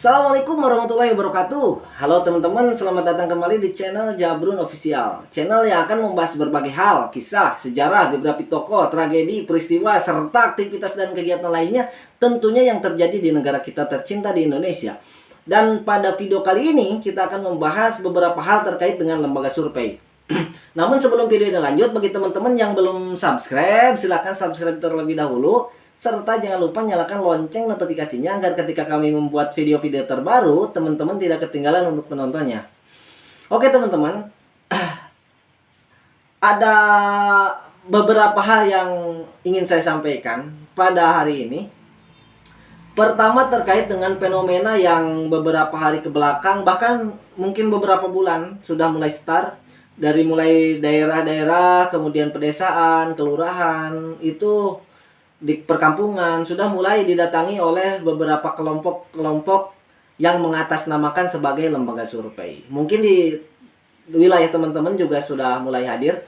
Assalamualaikum warahmatullahi wabarakatuh. Halo teman-teman, selamat datang kembali di channel Jabrun Official. Channel yang akan membahas berbagai hal, kisah, sejarah, biografi tokoh, tragedi, peristiwa, serta aktivitas dan kegiatan lainnya tentunya yang terjadi di negara kita tercinta di Indonesia. Dan pada video kali ini kita akan membahas beberapa hal terkait dengan lembaga survei. Namun sebelum video ini lanjut, bagi teman-teman yang belum subscribe, silahkan subscribe terlebih dahulu. Serta jangan lupa nyalakan lonceng notifikasinya agar ketika kami membuat video-video terbaru, teman-teman tidak ketinggalan untuk menontonnya. Oke teman-teman, ada beberapa hal yang ingin saya sampaikan pada hari ini. Pertama terkait dengan fenomena yang beberapa hari ke belakang, bahkan mungkin beberapa bulan sudah mulai start. Dari mulai daerah-daerah, kemudian pedesaan, kelurahan, itu di perkampungan sudah mulai didatangi oleh beberapa kelompok-kelompok yang mengatasnamakan sebagai lembaga survei. Mungkin di wilayah teman-teman juga sudah mulai hadir.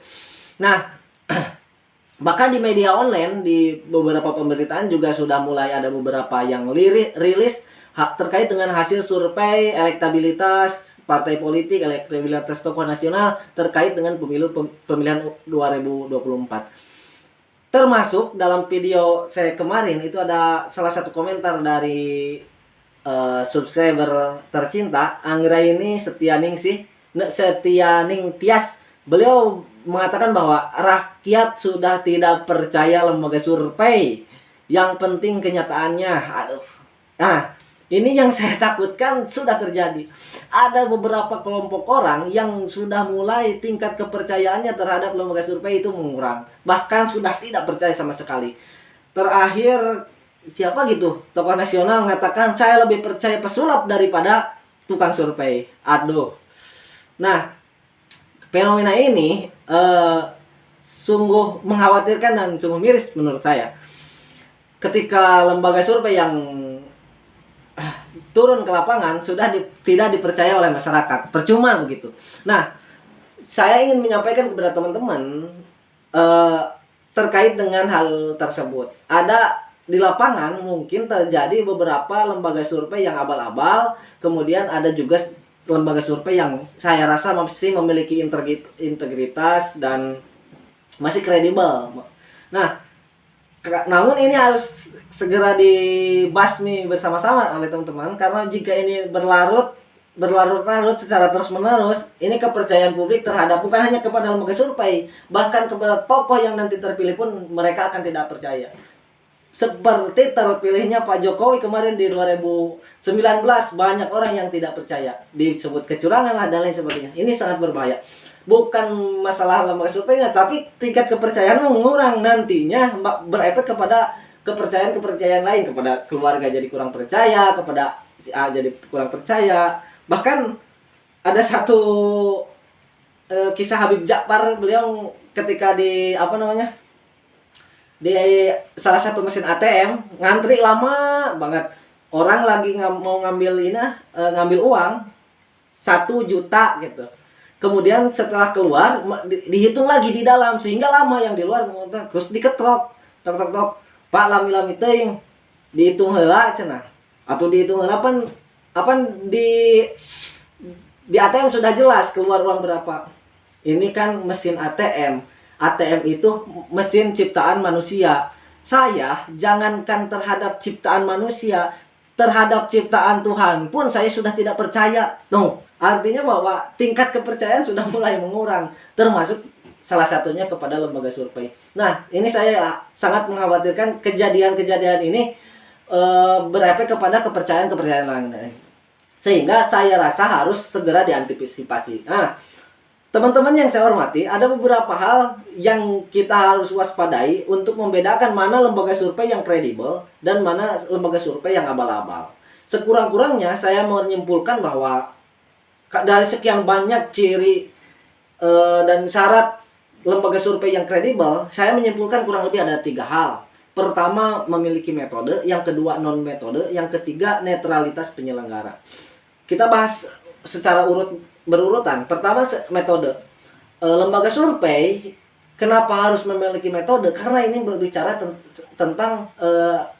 Nah, bahkan di media online, di beberapa pemberitaan juga sudah mulai ada beberapa yang rilis terkait dengan hasil survei elektabilitas partai politik, elektabilitas tokoh nasional terkait dengan pemilihan 2024. Termasuk dalam video saya kemarin itu ada salah satu komentar dari subscriber tercinta Anggraini Setianing Tias. Beliau mengatakan bahwa rakyat sudah tidak percaya lembaga survei. Yang penting kenyataannya. Aduh. Nah, ini yang saya takutkan sudah terjadi. Ada beberapa kelompok orang yang sudah mulai tingkat kepercayaannya terhadap lembaga survei itu mengurang. Bahkan sudah tidak percaya sama sekali. Terakhir, siapa gitu? Tokoh nasional mengatakan, saya lebih percaya pesulap daripada tukang survei. Aduh. Nah, fenomena ini sungguh mengkhawatirkan dan sungguh miris menurut saya. Ketika lembaga survei yang turun ke lapangan sudah tidak dipercaya oleh masyarakat, percuma begitu. Nah, saya ingin menyampaikan kepada teman-teman terkait dengan hal tersebut. Ada di lapangan mungkin terjadi beberapa lembaga survei yang abal-abal, kemudian ada juga lembaga survei yang saya rasa masih memiliki integritas dan masih kredibel. Nah, namun ini harus segera dibasmi bersama-sama oleh teman-teman, karena jika ini berlarut-larut secara terus-menerus, ini kepercayaan publik terhadap bukan hanya kepada lembaga survei, bahkan kepada tokoh yang nanti terpilih pun mereka akan tidak percaya. Seperti terpilihnya Pak Jokowi kemarin di 2019, banyak orang yang tidak percaya, disebut kecurangan lah dan lain sebagainya. Ini sangat berbahaya. Bukan masalah lembaga surveinya, tapi tingkat kepercayaan mengurang, nantinya berefek kepada kepercayaan lain, kepada keluarga jadi kurang percaya, kepada si A jadi kurang percaya. Bahkan ada satu kisah Habib Ja'far, beliau ketika di di salah satu mesin ATM ngantri lama banget, orang lagi mau ngambil uang 1 juta gitu. Kemudian setelah keluar dihitung lagi di dalam, sehingga lama yang di luar. Terus diketok, tok, Pak lami teuing dihitung heula cenah. Atau dihitung heula apa di ATM sudah jelas keluar uang berapa. Ini kan mesin ATM. ATM itu mesin ciptaan manusia. Saya jangankan terhadap ciptaan manusia, terhadap ciptaan Tuhan pun saya sudah tidak percaya. Tuh, artinya bahwa tingkat kepercayaan sudah mulai mengurang, termasuk salah satunya kepada lembaga survei. Nah, ini saya sangat mengkhawatirkan kejadian-kejadian ini berefek kepada kepercayaan lain. Sehingga saya rasa harus segera diantisipasi. Nah, teman-teman yang saya hormati, ada beberapa hal yang kita harus waspadai untuk membedakan mana lembaga survei yang kredibel dan mana lembaga survei yang abal-abal. Sekurang-kurangnya saya menyimpulkan bahwa dari sekian banyak ciri dan syarat lembaga survei yang kredibel, saya menyimpulkan kurang lebih ada 3 hal. Pertama, memiliki metode. Yang kedua, non-metode. Yang ketiga, netralitas penyelenggara. Kita bahas secara berurutan. Pertama, metode. Lembaga survei Kenapa harus memiliki metode? Karena ini berbicara tentang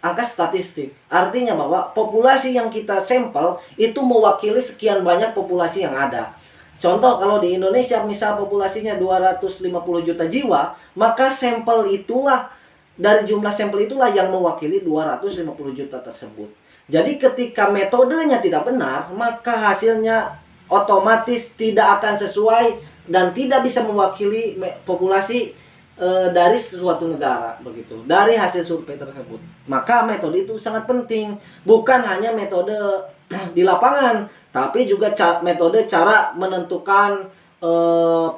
angka statistik. Artinya bahwa populasi yang kita sampel itu mewakili sekian banyak populasi yang ada. Contoh, kalau di Indonesia misal populasinya 250 juta jiwa, maka sampel itulah, dari jumlah sampel itulah yang mewakili 250 juta tersebut. Jadi ketika metodenya tidak benar, maka hasilnya otomatis tidak akan sesuai dan tidak bisa mewakili populasi dari suatu negara, begitu, dari hasil survei tersebut. Maka metode itu sangat penting, bukan hanya metode di lapangan, tapi juga metode cara menentukan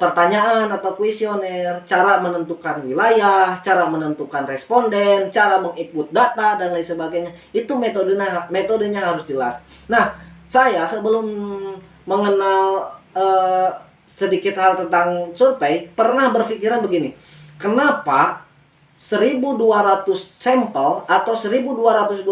pertanyaan atau kuesioner, cara menentukan wilayah, cara menentukan responden, cara menginput data dan lain sebagainya. Itu metodenya harus jelas. Nah, saya sebelum mengenal sedikit hal tentang survei, pernah berpikiran begini, kenapa 1200 sampel atau 1220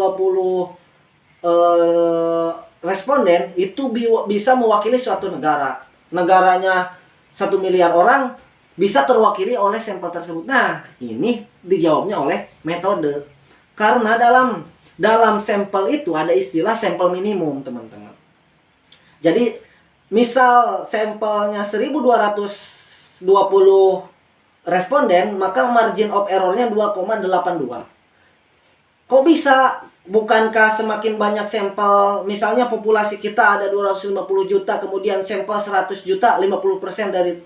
responden itu bisa mewakili suatu negara. Negaranya 1 miliar orang bisa terwakili oleh sampel tersebut. Nah, ini dijawabnya oleh metode. Karena dalam sampel itu ada istilah sampel minimum, teman-teman. Jadi misal sampelnya 1220 responden, maka margin of errornya 2,82. Kok bisa? Bukankah semakin banyak sampel, misalnya populasi kita ada 250 juta, kemudian sampel 100 juta, 50% dari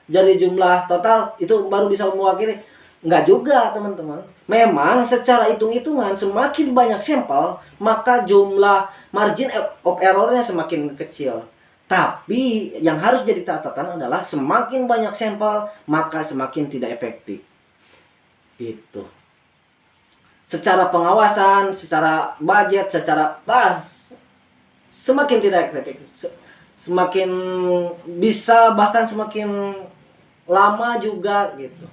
dari jumlah total itu baru bisa mewakili? Enggak juga, teman-teman. Memang secara hitung-hitungan semakin banyak sampel, maka jumlah margin of errornya semakin kecil. Tapi yang harus jadi catatan adalah semakin banyak sampel, maka semakin tidak efektif. Gitu. Secara pengawasan, secara budget, secara semakin tidak efektif. Semakin bisa, bahkan semakin lama juga, gitu.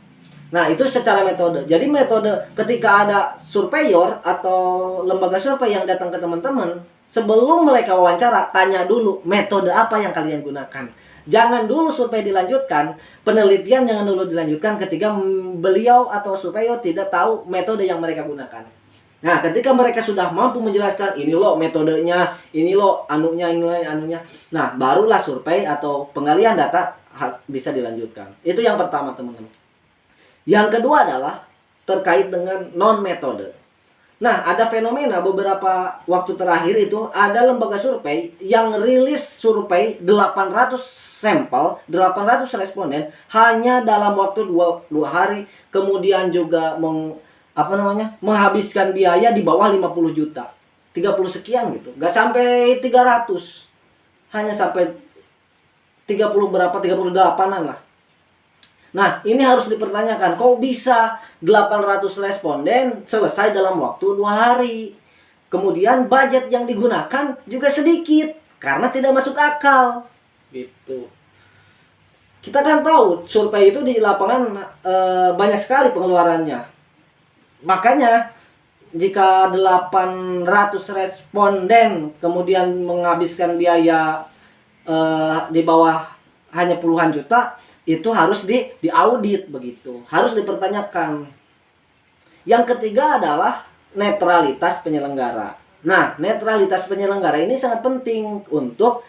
Nah, itu secara metode. Jadi metode, ketika ada surveyor atau lembaga survei yang datang ke teman-teman, sebelum mereka wawancara, tanya dulu metode apa yang kalian gunakan. Jangan dulu survei dilanjutkan, penelitian jangan dulu dilanjutkan ketika beliau atau surveyor tidak tahu metode yang mereka gunakan. Nah, ketika mereka sudah mampu menjelaskan, ini loh metodenya, ini loh anunya. Nah, barulah survei atau penggalian data bisa dilanjutkan. Itu yang pertama, teman-teman. Yang kedua adalah terkait dengan non-metode. Nah, ada fenomena beberapa waktu terakhir itu ada lembaga survei yang rilis survei 800 sampel, 800 responden hanya dalam waktu 2 hari, kemudian juga menghabiskan biaya di bawah 50 juta. 30 sekian gitu. Gak sampai 300. Hanya sampai 30 berapa, 38-an lah. Nah, ini harus dipertanyakan, kok bisa 800 responden selesai dalam waktu 2 hari? Kemudian budget yang digunakan juga sedikit, karena tidak masuk akal. Gitu. Kita kan tahu, survei itu di lapangan banyak sekali pengeluarannya. Makanya, jika 800 responden kemudian menghabiskan biaya di bawah hanya puluhan juta, itu harus diaudit, begitu, harus dipertanyakan. Yang ketiga adalah netralitas penyelenggara. Nah, netralitas penyelenggara ini sangat penting untuk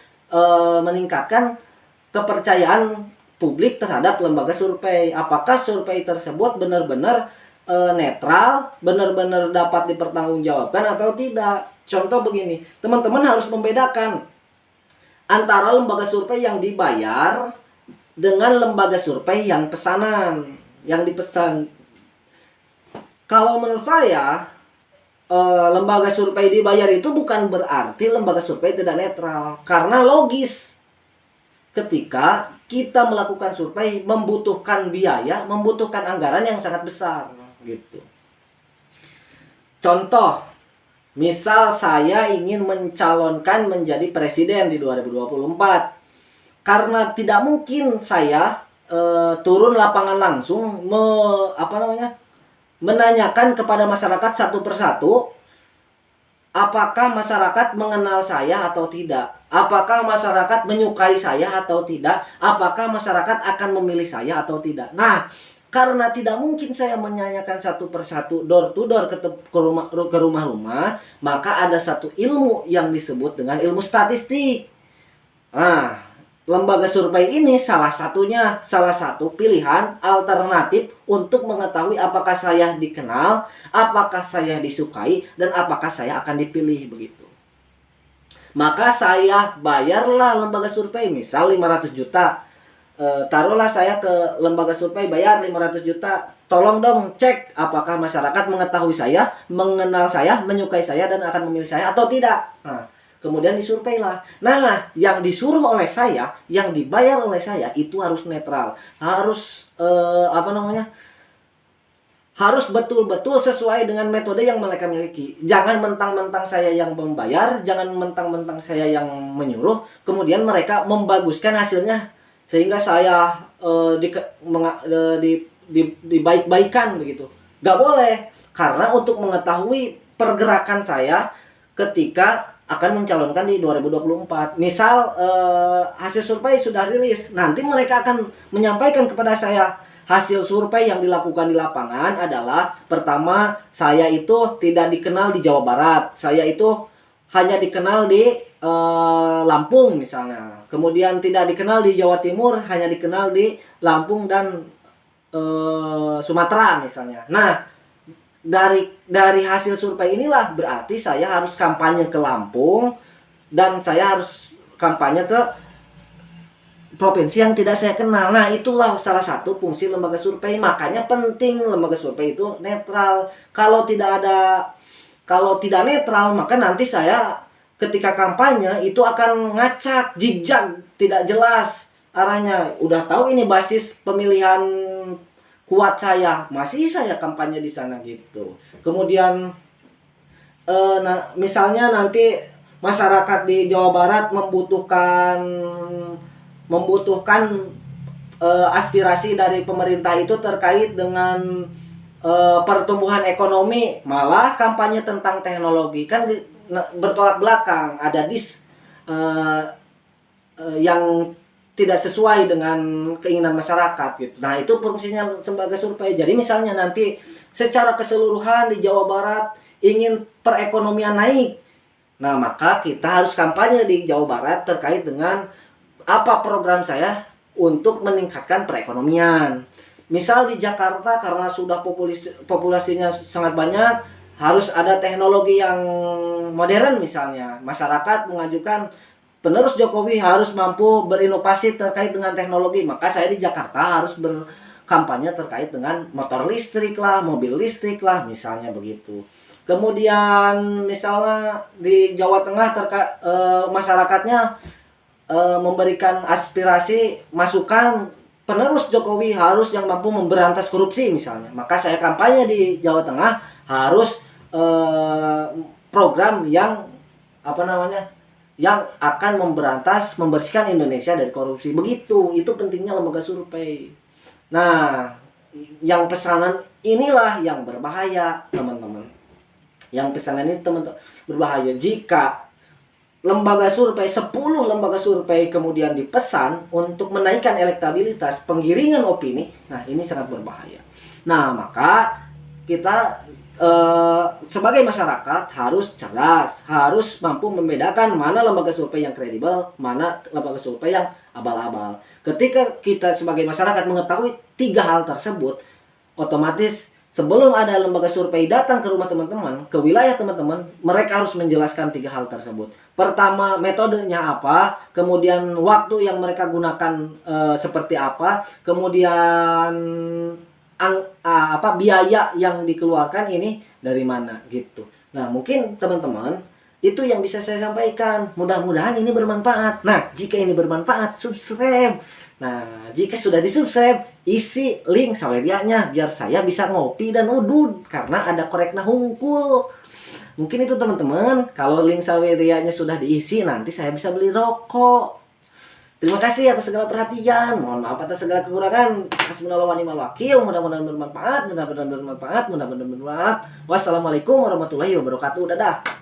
meningkatkan kepercayaan publik terhadap lembaga survei. Apakah survei tersebut benar-benar netral, benar-benar dapat dipertanggungjawabkan atau tidak. Contoh begini, teman-teman harus membedakan antara lembaga survei yang dibayar dengan lembaga survei yang pesanan, yang dipesan. Kalau menurut saya, lembaga survei dibayar itu bukan berarti lembaga survei tidak netral. Karena logis, ketika kita melakukan survei membutuhkan biaya, membutuhkan anggaran yang sangat besar, gitu. Contoh, misal saya ingin mencalonkan menjadi presiden di 2024. Karena tidak mungkin saya turun lapangan langsung menanyakan kepada masyarakat satu persatu apakah masyarakat mengenal saya atau tidak. Apakah masyarakat menyukai saya atau tidak? Apakah masyarakat akan memilih saya atau tidak? Nah, karena tidak mungkin saya menanyakan satu persatu door to door ke rumah-rumah, maka ada satu ilmu yang disebut dengan ilmu statistik. Nah, lembaga survei ini salah satu pilihan alternatif untuk mengetahui apakah saya dikenal, apakah saya disukai, dan apakah saya akan dipilih begitu. Maka saya bayarlah lembaga survei, misal 500 juta. Taruhlah saya ke lembaga survei bayar 500 juta. Tolong dong cek apakah masyarakat mengetahui saya, mengenal saya, menyukai saya, dan akan memilih saya atau tidak. Nah, kemudian disurveilah. Nah, yang disuruh oleh saya, yang dibayar oleh saya itu harus netral. Harus harus betul-betul sesuai dengan metode yang mereka miliki. Jangan mentang-mentang saya yang membayar, jangan mentang-mentang saya yang menyuruh, kemudian mereka membaguskan hasilnya sehingga saya dibaik-baikan begitu. Gak boleh, karena untuk mengetahui pergerakan saya ketika akan mencalonkan di 2024. Misal hasil survei sudah rilis, nanti mereka akan menyampaikan kepada saya hasil survei yang dilakukan di lapangan adalah, pertama, saya itu tidak dikenal di Jawa Barat, saya itu hanya dikenal di Lampung misalnya. Kemudian tidak dikenal di Jawa Timur, hanya dikenal di Lampung dan Sumatera misalnya. Nah, dari hasil survei inilah berarti saya harus kampanye ke Lampung dan saya harus kampanye ke provinsi yang tidak saya kenal. Nah, itulah salah satu fungsi lembaga survei. Makanya penting lembaga survei itu netral. Kalau tidak netral, maka nanti saya ketika kampanye itu akan ngacak, jijak, tidak jelas arahnya. Udah tahu ini basis pemilihan kuat saya, masih saya kampanye di sana gitu. Kemudian misalnya nanti masyarakat di Jawa Barat membutuhkan aspirasi dari pemerintah itu terkait dengan pertumbuhan ekonomi, malah kampanye tentang teknologi, kan bertolak belakang, ada yang tidak sesuai dengan keinginan masyarakat gitu. Nah, itu fungsinya sebagai survei. Jadi misalnya nanti secara keseluruhan di Jawa Barat ingin perekonomian naik, nah maka kita harus kampanye di Jawa Barat terkait dengan apa program saya untuk meningkatkan perekonomian. Misal di Jakarta karena sudah populasinya sangat banyak, harus ada teknologi yang modern misalnya. Masyarakat mengajukan penerus Jokowi harus mampu berinovasi terkait dengan teknologi. Maka saya di Jakarta harus berkampanye terkait dengan motor listrik lah, mobil listrik lah, misalnya begitu. Kemudian misalnya di Jawa Tengah masyarakatnya memberikan aspirasi, masukan penerus Jokowi harus yang mampu memberantas korupsi misalnya. Maka saya kampanye di Jawa Tengah harus program yang yang akan membersihkan Indonesia dari korupsi. Begitu, itu pentingnya lembaga survei. Nah, yang pesanan inilah yang berbahaya, teman-teman. Yang pesanan ini teman-teman berbahaya jika lembaga survei, 10 lembaga survei kemudian dipesan untuk menaikkan elektabilitas, penggiringan opini. Nah, ini sangat berbahaya. Nah, maka kita sebagai masyarakat harus cerdas, harus mampu membedakan mana lembaga survei yang kredibel, mana lembaga survei yang abal-abal. Ketika kita sebagai masyarakat mengetahui 3 hal tersebut, otomatis sebelum ada lembaga survei datang ke rumah teman-teman, ke wilayah teman-teman, mereka harus menjelaskan 3 hal tersebut. Pertama, metodenya apa, kemudian waktu yang mereka gunakan seperti apa, kemudian biaya yang dikeluarkan ini dari mana gitu. Nah, mungkin teman-teman itu yang bisa saya sampaikan. Mudah-mudahan ini bermanfaat. Nah, jika ini bermanfaat, subscribe. Nah, jika sudah di-subscribe, isi link sawerianya biar saya bisa ngopi dan udud karena ada korekna hungkul. Mungkin itu teman-teman. Kalau link sawerianya sudah diisi, nanti saya bisa beli rokok. Terima kasih atas segala perhatian. Mohon maaf atas segala kekurangan. Hasbunallahu wa ni'mal wakil. Mudah-mudahan bermanfaat. Wassalamualaikum warahmatullahi wabarakatuh. Dadah.